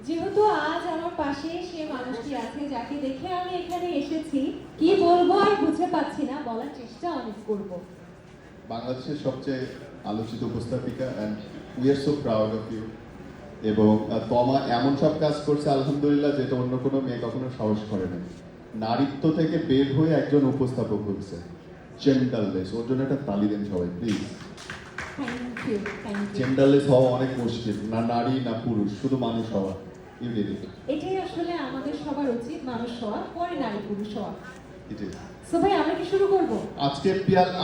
যেহেতু আজ আমার পাশে সে মানুষটি আছে যাকে দেখে আমি এখানে এসেছি, কি বলবো আর বুঝে পাচ্ছি না, বলার চেষ্টা অনেক করব। বাংলাদেশের সবচেয়ে আলোচিত উপস্থাপিকা and we are so proud of you. এবং তমা এমন সব কাজ করছে আলহামদুলিল্লাহ যেটা অন্য কোনো মেয়ে কখনো সাহস করে না। নারীত্ব থেকে বের হয়ে একজন উপস্থাপক হচ্ছে, জেন্ডারলেস। ওর জন্য একটা তালি দেন সবাই please. Thank you, thank you. Genderless হওয়া অনেক মুশকিল, না নারী না পুরুষ, শুধু মানুষ হওয়া। You did it. এটাই আসলে আমাদের সবার উচিত, মানুষ হওয়া, পরে নারী পুরুষ হওয়া। It is. সো ভাই আমরা কি শুরু করব?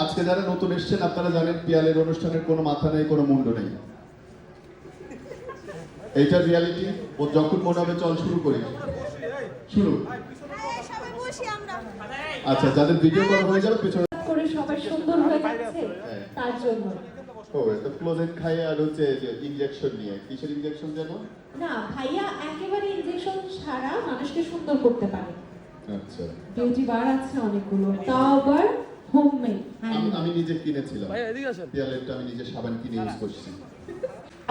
আজকে যারা নতুন এসেছেন আপনারা জানেন পিয়ালের অনুষ্ঠানের কোনো মাথা নেই, কোনো মুন্ড নেই। এইটা রিয়ালিটি। ও যখন মনে হবে চল শুরু করি, শুরু। আচ্ছা, যাদের ভিডিও করা হয়ে যাবে পেছনে করে সবাই সুন্দর হয়ে যাচ্ছে তার জন্য। ও এটা ক্লোজেট খাইয়ে আর হচ্ছে যে ইনজেকশন নিয়ে, কিসের ইনজেকশন যেন? না ভাইয়া একেবারে ইনজেকশন ছাড়া মানুষকে সুন্দর করতে পারে। আচ্ছা, বিউটি বার আছে অনেকগুলো, তাও আবার হোমমেড। আমি নিজে কিনেছিলাম পিয়ালেরটা, আমি নিজে সাবান কিনে ইউজ করছি।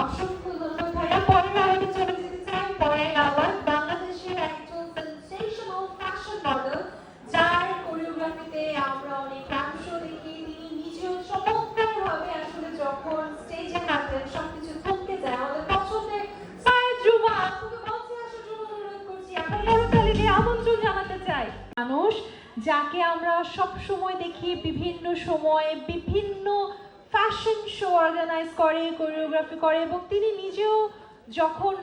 অসংখ্য ধন্যবাদ ভাইয়া। পরের আওয়াজে চলে যেতে চাই। পরের আওয়াজ বাংলাদেশের একজন সেনসেশনাল ফ্যাশন মডেল, যার কোরিওগ্রাফিতে আমরা অনেক ডান্স শো দেখি। তিনি নিজেও চমৎকারভাবে আসলে যখন স্টেজে নাচেন সবকিছু থমকে যায়। আমাদের পছন্দের সায়েদ রুমা আপুকে মঞ্চে আসার জন্য অনুরোধ করছি। আপনার করতালি দিয়ে আমন্ত্রণ জানাতে চাই। মানুষ যাকে আমরা সব সময় দেখি বিভিন্ন সময়ে বিভিন্ন ফ্যাশন শো অর্গানাইজ করে, কোরিওগ্রাফি করে, এবং তিনি নিজেও যখন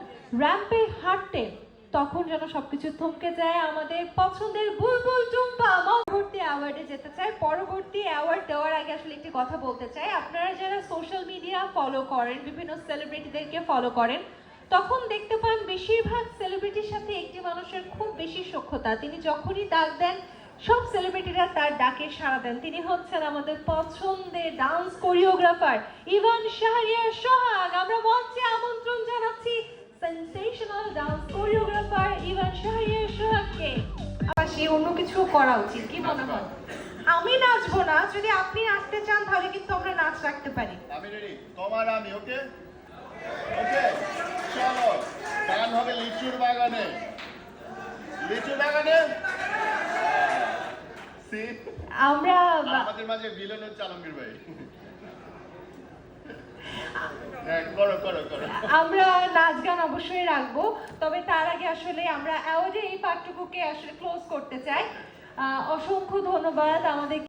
র্যাম্পে হাঁটেন তখন যেন সবকিছু থমকে যায়। আমাদের পছন্দের বুলবুল টুম্পা পরবর্তী অ্যাওয়ার্ডে যেতে চাই। পরবর্তী অ্যাওয়ার্ড দেওয়ার আগে আসলে একটি কথা বলতে চাই। আপনারা যারা সোশ্যাল মিডিয়া ফলো করেন, বিভিন্ন সেলিব্রিটিদেরকে ফলো করেন, তখন দেখতে পান বেশিরভাগ সেলিব্রিটির সাথে একটি মানুষের খুব বেশি সখ্যতা। তিনি যখনই ডাক দেন সব সেলিব্রিটিরা তার ডাকে সাড়া দেন। তিনি হচ্ছেন আমাদের পছন্দের ডান্স কোরিওগ্রাফার ইভান শাহরিয়ার সোহাগ। আমরা মঞ্চে আমন্ত্রণ জানাচ্ছি sensational dance choreographer Ivan Shahriar সোহাগকে। পাশে অন্য কিছু করা উচিত, কি মনে হয়? আমি নাচবো না, যদি আপনি নাচতে চান তাহলে কিন্তু আমরা নাচ রাখতে পারি। আমি রেডি, তোমার আমি ওকে ওকে। চলো, গান হবে লিচুর বাগানে। লিচুর বাগানে আমরা আমাদের মাঝে ভিলেন হচ্ছে আলমগীর ভাই। হ্যাঁ, করো করো করো। আমরা নাচ গান অবশ্যই রাখবো, তবে তার আগে আসলে আমরা অ্যাওয়ার্ডের এই পাঠটুকুকে আসলে ক্লোজ করতে চাই। অসংখ্য ধন্যবাদ আমাদের